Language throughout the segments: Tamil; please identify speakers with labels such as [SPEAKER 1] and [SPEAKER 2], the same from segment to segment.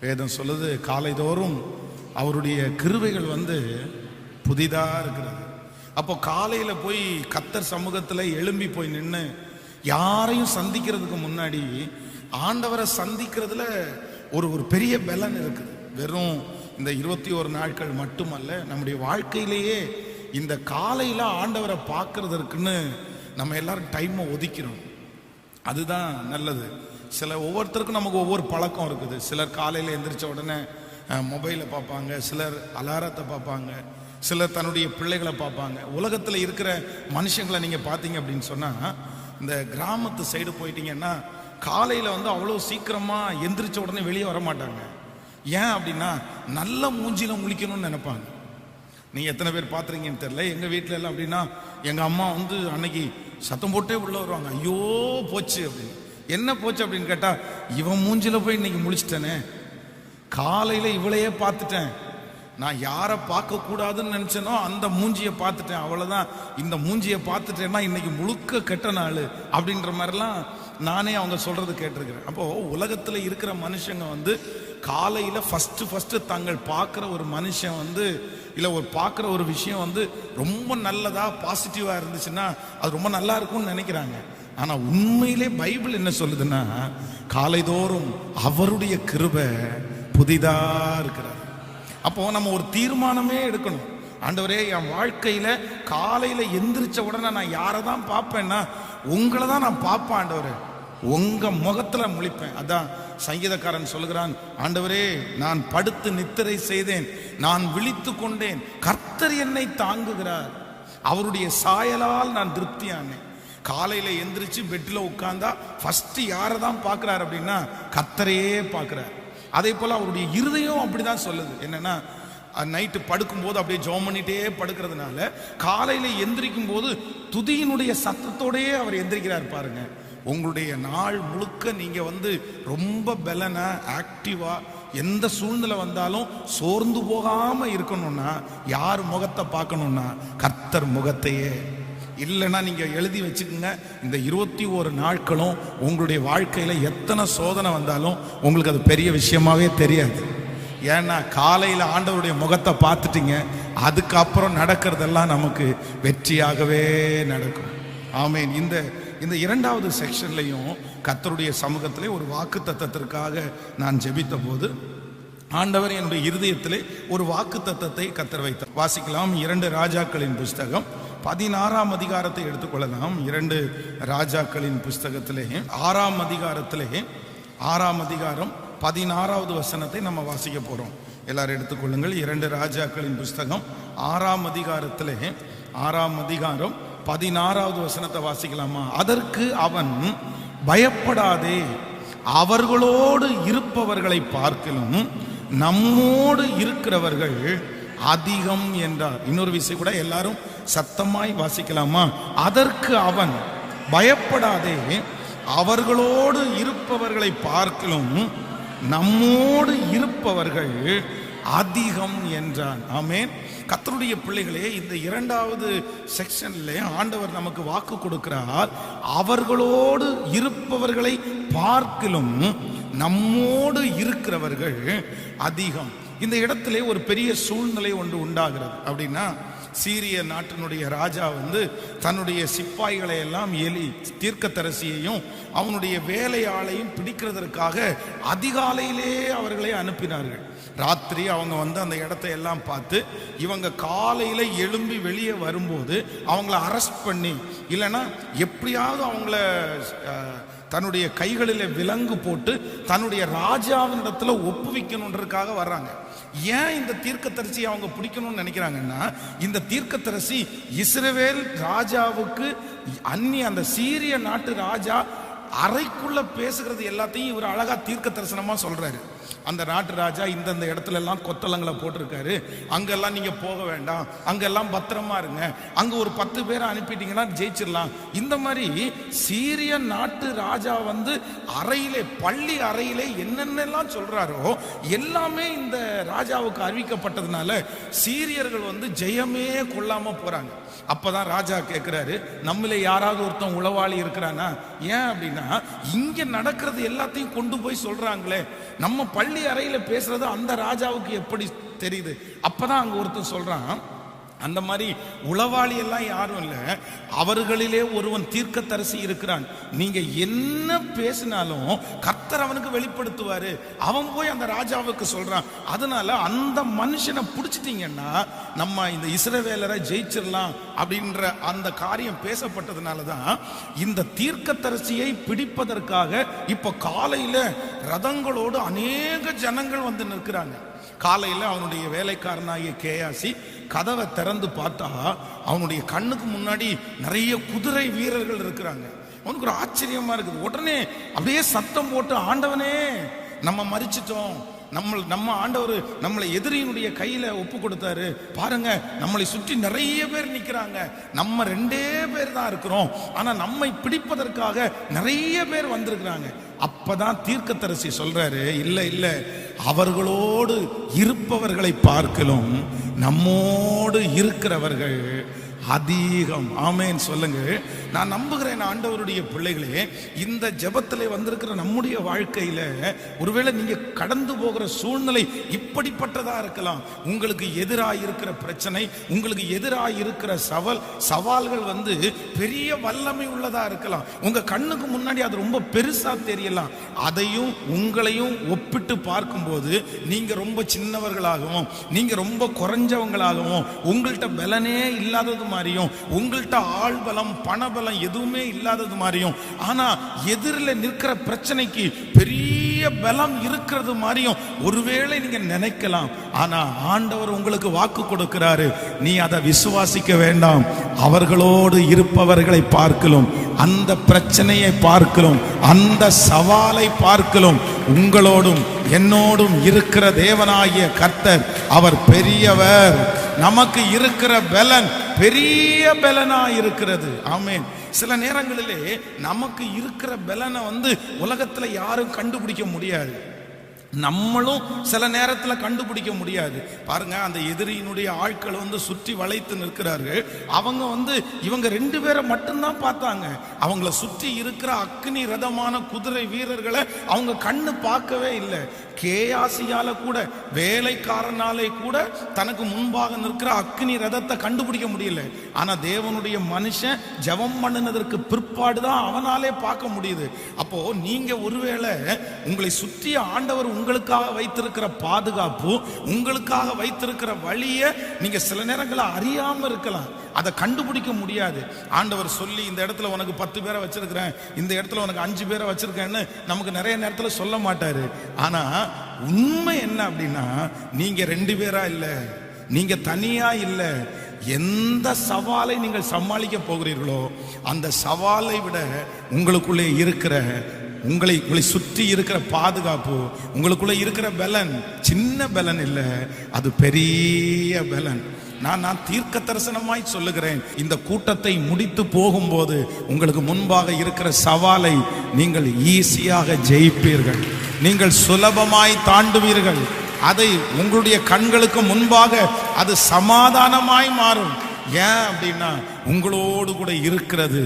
[SPEAKER 1] வேதம் சொல்லுது, காலைதோறும் அவருடைய கிருபைகள் புதிதா இருக்கிறது. அப்போ காலையில போய் கர்த்தர் சமூகத்துல எழும்பி போய் நின்று யாரையும் சந்திக்கிறதுக்கு முன்னாடி ஆண்டவரை சந்திக்கிறதுல ஒரு பெரிய பலன் இருக்குது. வெறும் இந்த 21 நாட்கள் மட்டுமல்ல, நம்முடைய வாழ்க்கையிலேயே இந்த காலையில ஆண்டவரை பார்க்கறதற்குன்னு நம்ம எல்லாரும் டைமை ஒதுக்கிறோம். அதுதான் நல்லது. ஒவ்வொருத்தருக்கும் நமக்கு ஒவ்வொரு பழக்கம் இருக்குது. சிலர் காலையில் எந்திரிச்ச உடனே மொபைலை பார்ப்பாங்க, சிலர் அலாரத்தை பார்ப்பாங்க, சிலர் தன்னுடைய பிள்ளைகளை பார்ப்பாங்க. உலகத்தில் இருக்கிற மனுஷங்களை நீங்கள் பார்த்தீங்க அப்படின்னு சொன்னால், இந்த கிராமத்து சைடு போயிட்டீங்கன்னா காலையில் அவ்வளோ சீக்கிரமாக எந்திரிச்ச உடனே வெளியே வர மாட்டாங்க. ஏன் அப்படின்னா நல்ல மூஞ்சியில் முழிக்கணும்னு நினைப்பாங்க. நீங்கள் எத்தனை பேர் பார்த்துறீங்கன்னு தெரியல. எங்கள் வீட்டில் எல்லாம் அப்படின்னா எங்கள் அம்மா அன்னைக்கு சத்தம் போட்டே உள்ள வருவாங்க, ஐயோ போச்சு அப்படின்னு. என்ன போச்சு அப்படின்னு கேட்டால், இவன் மூஞ்சில போய் இன்னைக்கு முழிச்சிட்டேனே, காலையில் இவளையே பார்த்துட்டேன், நான் யாரை பார்க்க கூடாதுன்னு நினைச்சேனோ அந்த மூஞ்சியை பார்த்துட்டேன், அவ்வளவுதான். இந்த மூஞ்சியை பார்த்துட்டேன்னா இன்னைக்கு முழுக்க கெட்ட நாள் அப்படின்ற மாதிரிலாம் நானே அவங்க சொல்றது கேட்டிருக்கிறேன். அப்போ உலகத்துல இருக்கிற மனுஷங்க காலையில ஃபர்ஸ்ட் தாங்கள் பார்க்குற ஒரு மனுஷன் இல்லை ஒரு பார்க்குற ஒரு விஷயம் ரொம்ப நல்லதா பாசிட்டிவா இருந்துச்சுன்னா அது ரொம்ப நல்லா இருக்கும்னு நினைக்கிறாங்க. ஆனா உண்மையிலே பைபிள் என்ன சொல்லுதுன்னா, காலைதோறும் அவருடைய கிருபை புதிதா இருக்கிறார். அப்போ நம்ம ஒரு தீர்மானமே எடுக்கணும். ஆண்டவரே, என் வாழ்க்கையில காலையில எந்திரிச்ச உடனே நான் யாரை தான் பார்ப்பேன்னா உங்களை தான் நான் பார்ப்பேன் ஆண்டவரே, உங்க முகத்துல முழிப்பேன். அதான் சங்கீதக்காரன் சொல்லுகிறான், ஆண்டவரே நான் படுத்து நித்திரை செய்தேன், நான் விழித்து கொண்டேன், கர்த்தர் என்னை தாங்குகிறார், அவருடைய சாயலால் நான் திருப்தியானேன். காலையில எந்திரிச்சு பெட்ல உட்கார்ந்தா ஃபர்ஸ்ட் யாரை தான் பார்க்கிறார் அப்படின்னா கர்த்தரையே பார்க்கிறார். அதே போல அவருடைய இருதயம் அப்படிதான் சொல்லுது. என்னன்னா நைட்டு படுக்கும்போது அப்படியே ஜெபம் பண்ணிட்டே படுக்கிறதுனால காலையில எந்திரிக்கும் போது துதியினுடைய சத்தத்தோடயே அவர் எந்திரிக்கிறார். பாருங்க, உங்களுடைய நாள் முழுக்க நீங்க ரொம்ப பலனா ஆக்டிவா எந்த சூழ்நிலை வந்தாலும் சோர்ந்து போகாம இருக்கணும்னா யார் முகத்தை பார்க்கணும்னா கர்த்தர் முகத்தையே. இல்லைன்னா நீங்க எழுதி வச்சுக்கோங்க, இந்த 21 நாட்களும் உங்களுடைய வாழ்க்கையில எத்தனை சோதனை வந்தாலும் உங்களுக்கு அது பெரிய விஷயமாவே தெரியாது. ஏன்னா காலையில ஆண்டவருடைய முகத்தை பார்த்துட்டீங்க, அதுக்கப்புறம் நடக்கிறதெல்லாம் நமக்கு வெற்றியாகவே நடக்கும். ஆமேன். இந்த இரண்டாவது செக்ஷன்லையும் கர்த்தருடைய சமூகத்திலே ஒரு வாக்கு தத்தத்திற்காக நான் ஜெபித்த போது ஆண்டவர் என்னுடைய இருதயத்திலே ஒரு வாக்கு தத்தத்தை கர்த்தர் வைத்தார். வாசிக்கலாம். 2 ராஜாக்களின் புஸ்தகம் 16ஆம் அதிகாரத்தை எடுத்துக்கொள்ளலாம். 2 ராஜாக்களின் புஸ்தகத்திலே 6ஆம் அதிகாரத்திலே 6ஆம் அதிகாரம் 16வது வசனத்தை நம்ம வாசிக்க போறோம். எல்லாரும் எடுத்துக்கொள்ளுங்கள். 2 ராஜாக்களின் புஸ்தகம் 6ஆம் அதிகாரத்திலே 6ஆம் அதிகாரம் 16வது வசனத்தை வாசிக்கலாமா? அதற்கு அவன், பயப்படாதே, அவர்களோடு இருப்பவர்களை பார்க்கிலும் நம்மோடு இருக்கிறவர்கள் அதிகம் என்றார். இன்னொரு விஷயம் கூட எல்லாரும் சத்தமாய் வாசிக்கலாமா? அதற்கு அவன், பயப்படாதே, அவர்களோடு இருப்பவர்களை பார்க்கிலும் நம்மோடு இருப்பவர்கள் அதிகம் என்றான். ஆமென். கர்த்தருடைய பிள்ளைகளே, இந்த 2வது செக்ஷன்ல ஆண்டவர் நமக்கு வாக்கு கொடுக்கிறார். அவர்களோடு இருப்பவர்களை பார்க்கிலும் நம்மோடு இருக்கிறவர்கள் அதிகம். இந்த இடத்திலே ஒரு பெரிய சூழ்நிலை ஒன்று உண்டாகிறது. அப்படின்னா சீரிய நாட்டினுடைய ராஜா தன்னுடைய சிப்பாய்களை எல்லாம் எலி தீர்க்கதரிசியையும் அவனுடைய வேலையாளையும் பிடிக்கிறதற்காக அதிகாலையிலே அவர்களை அனுப்பினார்கள். ராத்திரி அவங்க அந்த இடத்தை எல்லாம் பார்த்து இவங்க காலையில எழும்பி வெளியே வரும்போது அவங்கள அரெஸ்ட் பண்ணி, இல்லைன்னா எப்படியாவது அவங்கள தன்னுடைய கைகளில் விலங்கு போட்டு தன்னுடைய ராஜாவினிடத்துல ஒப்புவிக்கணுன்றதுக்காக வர்றாங்க. ஏன் இந்த தீர்க்கதரிசி அவங்க பிடிக்கணும்னு நினைக்கிறாங்கன்னா, இந்த தீர்க்கதரிசி இஸ்ரவேல் ராஜாவுக்கு அந்த சீரிய நாட்டு ராஜா அறைக்குள்ள பேசுகிறது எல்லாத்தையும் இவர் அழகா தீர்க்க தரிசனமா சொல்றாரு. அந்த நாட்டு ராஜா இந்த இடத்துல எல்லாம் கொத்தளங்களை போட்டிருக்காரு, அங்கெல்லாம் நீங்க போக வேண்டாம், அங்கெல்லாம் பத்திரமா இருங்க, அங்க ஒரு 10 பேரை அனுப்பிட்டீங்கன்னா ஜெயிச்சிடலாம். இந்த மாதிரி சீரிய நாட்டு ராஜா அறையிலே, பள்ளி அறையிலே என்னென்னலாம் சொல்றாரோ எல்லாமே இந்த ராஜாவுக்கு அறிவிக்கப்பட்டதுனால சீரியர்கள் ஜெயமே கொள்ளாம போறாங்க. அப்பதான் ராஜா கேட்கிறாரு, நம்மளே யாராவது ஒருத்தன் உளவாளி இருக்கிறானா? ஏன் அப்படின்னா, இங்க நடக்கிறது எல்லாத்தையும் கொண்டு போய் சொல்றாங்களே, நம்ம பள்ளி அறையில பேசுறது அந்த ராஜாவுக்கு எப்படி தெரியுது? அப்பதான் அங்க ஒருத்தன் சொல்றான், அந்த மாதிரி உளவாளி எல்லாம் யாரும் இல்லை, அவர்களிலே ஒருவன் தீர்க்கதரிசி இருக்கிறான். நீங்க என்ன பேசினாலும் கர்த்தர் அவனுக்கு வெளிப்படுத்துவாரு. அவன் போய் அந்த ராஜாவுக்கு சொல்றான். அதனால அந்த மனுஷனை பிடிச்சிட்டீங்கன்னா நம்ம இந்த இஸ்ரவேலரை ஜெயிச்சிடலாம் அப்படின்ற அந்த காரியம் பேசப்பட்டதுனாலதான் இந்த தீர்க்கதரிசியை பிடிப்பதற்காக இப்ப காலையில ரதங்களோடு அநேக ஜனங்கள் வந்து நிற்கிறாங்க. காலையில் அவனுடைய வேலைக்காரனாகிய கேயாசி கதவை திறந்து பார்த்தா அவனுடைய கண்ணுக்கு முன்னாடி நிறைய குதிரை வீரர்கள் இருக்கிறாங்க. அவனுக்கு ஒரு ஆச்சரியமா இருக்குது. உடனே அப்படியே சத்தம் போட்டு, ஆண்டவனே நம்ம மரிச்சிட்டோம், நம்ம ஆண்டவர் நம்மளை எதிரியினுடைய கையில ஒப்பு கொடுத்தாரு, பாருங்க நம்மளை சுற்றி நிறைய பேர் நிக்கிறாங்க, நம்ம 2 பேர் தான் இருக்கிறோம், ஆனா நம்மை பிடிப்பதற்காக நிறைய பேர் வந்திருக்கிறாங்க. அப்பதான் தீர்க்கதரிசி சொல்றாரு, இல்ல இல்ல, அவர்களோடு இருப்பவர்களை பார்க்கலும் நம்மோடு இருக்கிறவர்கள் அதிகம். ஆமேன் சொல்லுங்க. நான் நம்புகிறேன் ஆண்டவருடைய பிள்ளைகளே, இந்த ஜெபத்திலே வந்திருக்கிற நம்முடைய வாழ்க்கையில ஒருவேளை நீங்க கடந்து போகிற சூழ்நிலை இப்படிப்பட்டதா இருக்கலாம். உங்களுக்கு எதிராக இருக்கிற பிரச்சனை, உங்களுக்கு எதிராக இருக்கிற சவால்கள் வந்து பெரிய வல்லமை உள்ளதா இருக்கலாம். உங்க கண்ணுக்கு முன்னாடி அது ரொம்ப பெருசா தெரியலாம். அதையும் உங்களையும் ஒப்பிட்டு பார்க்கும்போது நீங்க ரொம்ப சின்னவர்களாகவும், நீங்க ரொம்ப குறைஞ்சவங்களாகவும், உங்கள்கிட்ட பலனே இல்லாதது மாதிரியும், உங்கள்கிட்ட ஆள் பலம் பணபலம் எதுவுமே இல்லாதது மாதிரியும், ஆனா எதிரில் நிற்கிற பிரச்சனைக்கு பெரிய பலம் இருக்கிறது மாதிரியும் ஒருவேளை நீங்க நினைக்கலாம். ஆனா ஆண்டவர் உங்களுக்கு வாக்கு கொடுக்கிறாரு, நீ அதை விசுவாசிக்க வேண்டாம். அவர்களோடு இருப்பவர்களை பார்க்கலும், அந்த பிரச்சனையை பார்க்கலும், அந்த சவாலை பார்க்கலும் உங்களோடும் என்னோடும் இருக்கிற தேவனாகிய கர்த்தர் அவர் பெரியவர். நமக்கு இருக்கிற பலன் பெரிய பலனா இருக்கிறது. ஆமென். சில நேரங்களிலே நமக்கு இருக்கிற பலனை வந்து உலகத்துல யாரும் கண்டுபிடிக்க முடியாது, நம்மளும் சில நேரத்தில் கண்டுபிடிக்க முடியாது. பாருங்க, அந்த எதிரியினுடைய ஆட்கள் வந்து சுற்றி வளைத்து நிற்கிறார்கள். அவங்க வந்து இவங்க 2 பேரை மட்டும்தான் பார்த்தாங்க. அவங்கள சுற்றி இருக்கிற அக்னி ரதமான குதிரை வீரர்களை அவங்க கண்ணு பார்க்கவே இல்லை. கேயாசியால கூட, வேலைக்காரனாலே கூட தனக்கு முன்பாக நிற்கிற அக்னி ரதத்தை கண்டுபிடிக்க முடியல. ஆனா தேவனுடைய மனுஷன் ஜெபம் பண்ணினதற்கு பிற்பாடுதான் அவனாலே பார்க்க முடியுது. அப்போ நீங்க ஒருவேளை உங்களை சுற்றி ஆண்டவர் உங்களுக்காக வைத்திருக்கிற பாதுகாப்பு, உங்களுக்காக வைத்திருக்கிற வழியை நீங்க சில நேரங்களில் அறியாம இருக்கலாம், அதை கண்டுபிடிக்க முடியாது. ஆண்டவர் சொல்லி இந்த இடத்துல உனக்கு 10 பேரை வச்சிருக்கிறேன், இந்த இடத்துல உனக்கு 5 பேரை வச்சிருக்கேன்னு நமக்கு நிறைய நேரத்தில் சொல்ல மாட்டாரு. ஆனா உண்மை என்ன அப்படின்னா, நீங்க 2 பேரா இல்ல, நீங்க தனியா இல்ல. எந்த சவாலை நீங்கள் சமாளிக்க போகிறீர்களோ அந்த சவாலை விட உங்களுக்குள்ளே இருக்கிற உங்களை சுற்றி இருக்கிற பாதுகாப்பு, உங்களுக்குள்ள இருக்கிற பலன் சின்ன பலன் இல்லை, அது பெரிய பலன். நான் தீர்க்க தரிசனமாய் சொல்லுகிறேன், இந்த கூட்டத்தை முடித்து போகும்போது உங்களுக்கு முன்பாக இருக்கிற சவாலை நீங்கள் ஈஸியாக ஜெயிப்பீர்கள், நீங்கள் சுலபமாய் தாண்டுவீர்கள். அதை உங்களுடைய கண்களுக்கு முன்பாக அது சமாதானமாய் மாறும். ஏன் அப்படின்னா உங்களோடு கூட இருக்கிறது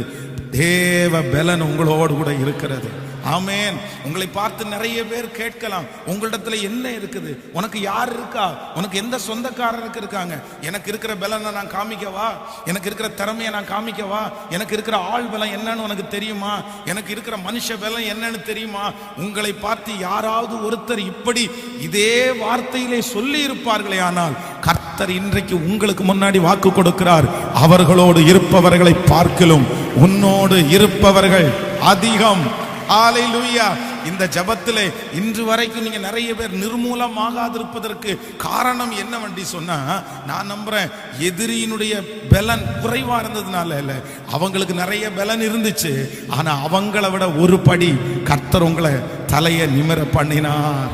[SPEAKER 1] தேவ பலன், உங்களோடு கூட இருக்கிறது. ஆமென். உங்களை பார்த்து நிறைய பேர் கேட்கலாம், உங்களிடத்துல என்ன இருக்குது, உனக்கு யார் இருக்கா, உனக்கு எந்த சொந்தக்காரருக்கு இருக்காங்க, எனக்கு இருக்கிற பலனை நான் காமிக்கவா, எனக்கு இருக்கிற திறமையை நான் காமிக்கவா, எனக்கு இருக்கிற ஆள் பலம் என்னன்னு உனக்கு தெரியுமா, எனக்கு இருக்கிற மனுஷ பலம் என்னன்னு தெரியுமா? உங்களை பார்த்து யாராவது ஒருத்தர் இப்படி இதே வார்த்தையிலே சொல்லி இருப்பார்களே, ஆனால் கர்த்தர் இன்றைக்கு உங்களுக்கு முன்னாடி வாக்கு கொடுக்கிறார், அவர்களோடு இருப்பவர்களை பார்க்கலும் உன்னோடு இருப்பவர்கள் அதிகம். ஹல்லேலூயா. இந்த ஜபத்திலே இன்று வரைக்கும் நீங்க நிறைய பேர் நிர்மூலமாகாதிருப்பதற்கு காரணம் என்னவென்று சொன்னா, நான் நம்புறேன் எதிரியினுடைய பலன் குறைவா இருந்ததுனால இல்ல, அவங்களுக்கு நிறைய பலன் இருந்துச்சு. ஆனா அவங்களை விட ஒரு படி கர்த்தர் உங்களை தலையை நிமிர பண்ணினார்.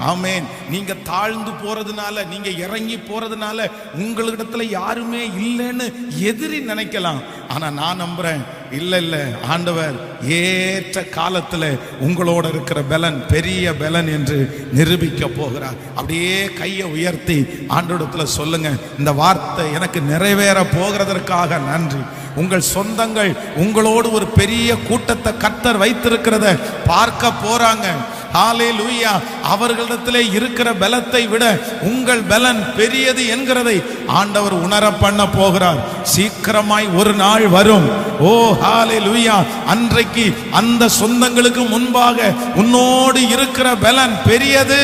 [SPEAKER 1] ஆமென். நீங்க தாழ்ந்து போறதுனால, நீங்க இறங்கி போறதுனால உங்களிடத்துல யாருமே இல்லைன்னு எதிரி நினைக்கலாம். ஆனா நான் நம்புறேன், இல்ல இல்ல, ஆண்டவர் ஏற்ற காலத்துல உங்களோட இருக்கிற பலன் பெரிய பலன் என்று நிரூபிக்க போகிறார். அப்படியே கையை உயர்த்தி ஆண்டவரிடத்துல சொல்லுங்க, இந்த வார்த்தை எனக்கு நிறைவேற போகிறதற்காக நன்றி. உங்கள் சொந்தங்கள் உங்களோடு ஒரு பெரிய கூட்டத்தை கர்த்தர் வைத்திருக்கிறத பார்க்க போறாங்க. ஹalleluya. அவர்களிடத்திலே இருக்கிற பலத்தை விட உங்கள் பலன் பெரியது என்கிறதை ஆண்டவர் உணர பண்ண போகிறார். சீக்கிரமாய் ஒரு நாள் வரும். ஓ ஹalleluya. அன்றைக்கு அந்த சொந்தங்களுக்கு முன்பாக உன்னோடு இருக்கிற பலன் பெரியது.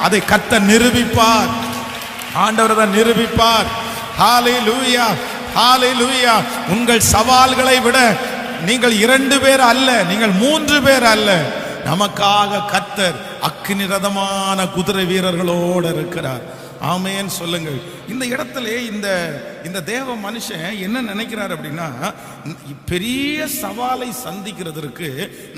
[SPEAKER 1] அதை கர்த்தர் நிரூபிப்பார். ஆண்டவர் அதை நிரூபிப்பார். ஹalleluya, ஹalleluya. உங்கள் சவால்களை விட நீங்கள் 2 பேர் அல்ல, நீங்கள் 3 பேர் அல்ல. நமக்காக கர்த்தர் அக்கினி ரதமான குதிரை வீரர்களோடு இருக்கிறார். ஆமென் சொல்லுங்கள். இந்த இடத்துல இந்த தேவ மனுஷன் என்ன நினைக்கிறார் அப்படின்னா, பெரிய சவாலை சந்திக்கிறதுக்கு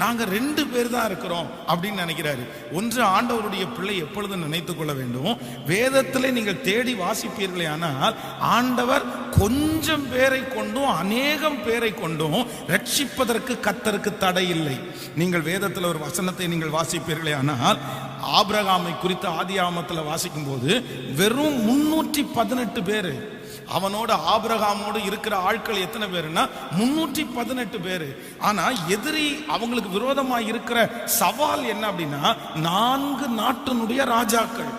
[SPEAKER 1] நாங்க 2 பேர் தான் இருக்கிறோம் அப்படின்னு நினைக்கிறாரு. ஒன்று, ஆண்டவருடைய பிள்ளை எப்பொழுதும் நினைத்துக் கொள்ள வேண்டும், வேதத்திலே நீங்கள் தேடி வாசிப்பீர்களே ஆனால் ஆண்டவர் கொஞ்சம் பேரை கொண்டும் அநேகம் பேரை கொண்டும் ரட்சிப்பதற்கு கர்த்தருக்கு தடை இல்லை. நீங்கள் வேதத்தில் ஒரு வசனத்தை நீங்கள் வாசிப்பீர்களே ஆனால் ஆபிரகாமை குறித்து ஆதியாகமத்தில் வாசிக்கும் போது வெறும் 318 பேரு. அவனோட ஆபிரகாமோடு இருக்கிற ஆட்கள் எத்தனை பேருன்னா 318 பேரு. ஆனா எதிரி அவங்களுக்கு விரோதமா இருக்கிற சவால் என்ன அப்படின்னா 4 நாட்டினுடைய ராஜாக்கள்.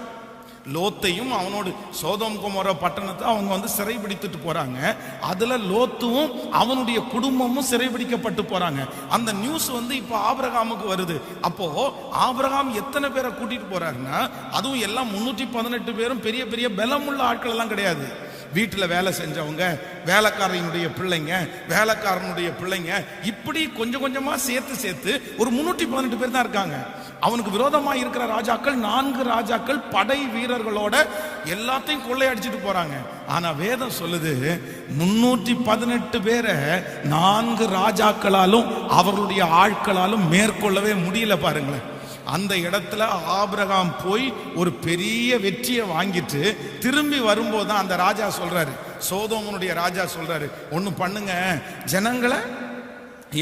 [SPEAKER 1] லோத்தையும் அவனோடு சோதோம் கொமோரா பட்டணத்தை அவங்க சிறைபிடித்துட்டு போறாங்க. அதுல லோத்துவும் அவனுடைய குடும்பமும் சிறைபிடிக்கப்பட்டு போறாங்க. அந்த நியூஸ் இப்ப ஆபிரகாமுக்கு வருது. அப்போ ஆபிரகாம் எத்தனை பேரை கூட்டிட்டு போறாருன்னா, அதுவும் எல்லாம் 318 பேரும் பெரிய பெரிய பலமுள்ள ஆட்கள் எல்லாம் கிடையாது. வீட்டில் வேலை செஞ்சவங்க, வேலைக்காரனுடைய பிள்ளைங்க, இப்படி கொஞ்சம் கொஞ்சமா சேர்த்து ஒரு 318 பேர் தான் இருக்காங்க. அவனுக்கு விரோதமா இருக்கிற ராஜாக்கள் 4 ராஜாக்கள் படை வீரர்களோட எல்லாத்தையும் கொள்ளையடிச்சிட்டு போறாங்க. ஆனா வேதம் சொல்லுது 318 பேரை 4 ராஜாக்களாலும் அவர்களுடைய ஆட்களாலும் மேற்கொள்ளவே முடியல. பாருங்களேன், அந்த இடத்துல ஆபிரகாம் போய் ஒரு பெரிய வெற்றியை வாங்கிட்டு திரும்பி வரும்போது அந்த ராஜா சொல்றாரு, சோதோமனுடைய ராஜா சொல்றாரு, ஒண்ணு பண்ணுங்க, ஜனங்களை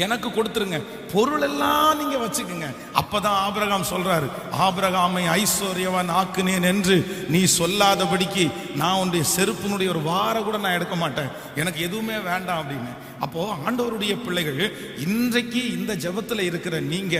[SPEAKER 1] எனக்கு கொடுத்துருங்க, பொருள் எல்லாம் நீங்க வச்சுக்கோங்க. அப்பதான் ஆபிரகாம் சொல்றாரு, ஆபிரகாமை ஐஸ்வர்யவான் ஆக்குனேன் என்று நீ சொல்லாதபடிக்கு நான் உன்னுடைய செருப்பினுடைய ஒரு வார கூட நான் எடுக்க மாட்டேன், எனக்கு எதுவுமே வேண்டாம் அப்படின்னு. அப்போ ஆண்டவருடைய பிள்ளைகள், இன்றைக்கு இந்த ஜெபத்துல இருக்கிற நீங்க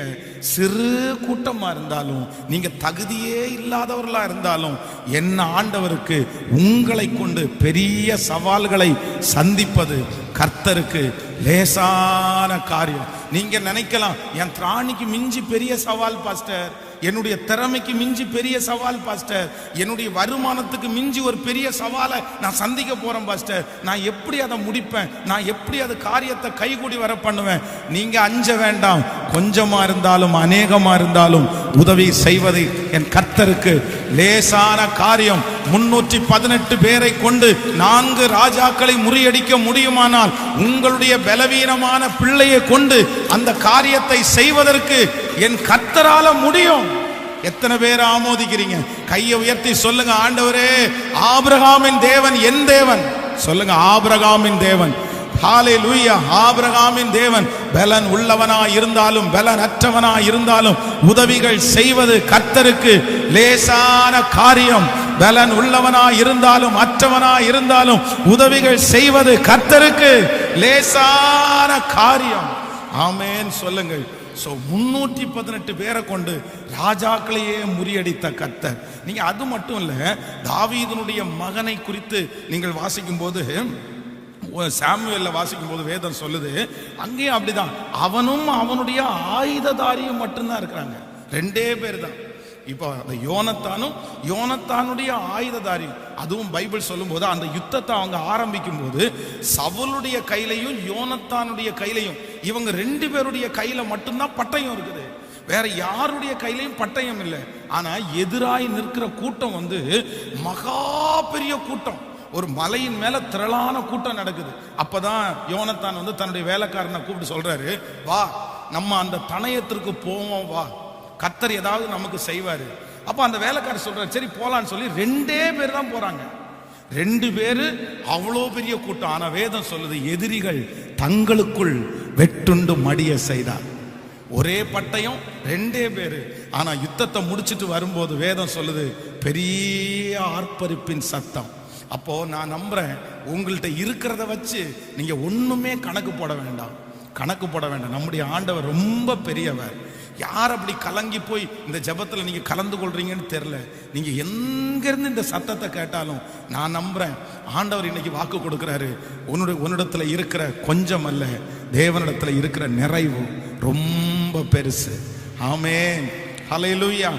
[SPEAKER 1] சிறு கூட்டமா இருந்தாலும், நீங்க தகுதியே இல்லாதவர்களா இருந்தாலும், என்ன ஆண்டவருக்கு உங்களை கொண்டு பெரிய சவால்களை சந்திப்பது கர்த்தருக்கு லேசான காரியம். நீங்க நினைக்கலாம், என் திராணிக்கு மிஞ்சி பெரிய சவால் பாஸ்டர், என்னுடைய திறமைக்கு மிஞ்சி பெரிய சவால் பாஸ்டர், என்னுடைய வருமானத்துக்கு மிஞ்சி ஒரு பெரிய சவாலை நான் சந்திக்க போறேன் பாஸ்டர், நான் எப்படி அதை முடிப்பேன், நான் எப்படி அது காரியத்தை கைகூடி வர பண்ணுவேன். நீங்க அஞ்ச வேண்டாம். கொஞ்சமா இருந்தாலும் அநேகமா இருந்தாலும் உதவி செய்வது என் கர்த்தருக்கு லேசான காரியம். 318 பேரை கொண்டு 4 ராஜாக்களை முறியடிக்க முடியுமானால் உங்களுடைய பலவீனமான பிள்ளையை கொண்டு அந்த காரியத்தை செய்வதற்கு என் கர்த்தரால முடியும். எத்தனை பேர் ஆமோதிக்கிறீங்க? கையை உயர்த்தி சொல்லுங்க, ஆண்டவரே, ஆபிரகாமின் தேவன் என் தேவன். சொல்லுங்க, ஆபிரகாமின் தேவன். ஹalleluya. ஆபிரகாமின் தேவன் பலன் உள்ளவனா இருந்தாலும் பலன் அற்றவனா இருந்தாலும் உதவிகள் செய்வது கர்த்தருக்கு லேசான காரியம். பலன் உள்ளவனா இருந்தாலும் அற்றவனா இருந்தாலும் உதவிகள் செய்வது கர்த்தருக்கு லேசான காரியம். ஆமென் சொல்லுங்கள். 318 பேரை கொண்டு ராஜாக்களையே முறியடித்த கர்த்தர். நீங்க அது மட்டும் இல்ல, தாவீதுனுடைய மகனை குறித்து நீங்கள் வாசிக்கும் போது, சாமுவேல்ல வாசிக்கும் போது வேதம் சொல்லுது, அங்கேயும் அப்படிதான், அவனும் அவனுடைய ஆயுததாரியும் மட்டும்தான் இருக்கிறாங்க. 2 பேர் தான். இப்போ அந்த யோனத்தானுடைய ஆயுததாரி, அதுவும் பைபிள் சொல்லும் போது அந்த யுத்தத்தை அவங்க ஆரம்பிக்கும் போது சவுலுடைய கையிலையும் யோனத்தானுடைய கையிலையும், இவங்க 2 பேருடைய கையில மட்டும்தான் பட்டயம் இருக்குது, வேற யாருடைய கையிலையும் பட்டயம் இல்லை. ஆனா எதிராய் நிற்கிற கூட்டம் மகா பெரிய கூட்டம், ஒரு மலையின் மேல திரளான கூட்டம் நடக்குது. அப்பதான் யோனத்தான் தன்னுடைய வேலைக்காரனை கூப்பிட்டு சொல்றாரு, வா நம்ம அந்த தனயத்திற்கு போவோம், வா கர்த்தர் ஏதாவது நமக்கு செய்வாரு. அப்ப அந்த வேலைக்காரர் சொல்றாரு, சரி போலான்னு சொல்லி 2 பேர் தான் போறாங்க. 2 பேரு அவ்வளோ பெரிய கூட்டம். ஆனா வேதம் சொல்லுது, எதிரிகள் தங்களுக்குள் வெட்டுண்டு மடிய செய்தார். ஒரே பட்டயம், 2 பேரு. ஆனா யுத்தத்தை முடிச்சிட்டு வரும்போது வேதம் சொல்லுது, பெரிய ஆர்ப்பரிப்பின் சத்தம். அப்போ நான் நம்புறேன், உங்கள்கிட்ட இருக்கிறத வச்சு நீங்க ஒண்ணுமே கணக்கு போட வேண்டாம். நம்முடைய ஆண்டவர் ரொம்ப பெரியவர். யார் அப்படி கலங்கி போய் இந்த ஜெபத்தில் நீங்க கலந்து கொள்றீங்கன்னு தெரியல. நீங்க எங்கிருந்து இந்த சத்தத்தை கேட்டாலும் நான் நம்புறேன், ஆண்டவர் இன்னைக்கு வாக்கு கொடுக்கிறாரு. உன்னிடத்துல இருக்கிற கொஞ்சம் அல்ல, தேவனிடத்துல இருக்கிற நிறைவு ரொம்ப பெருசு. ஆமென். ஹல்லேலூயா.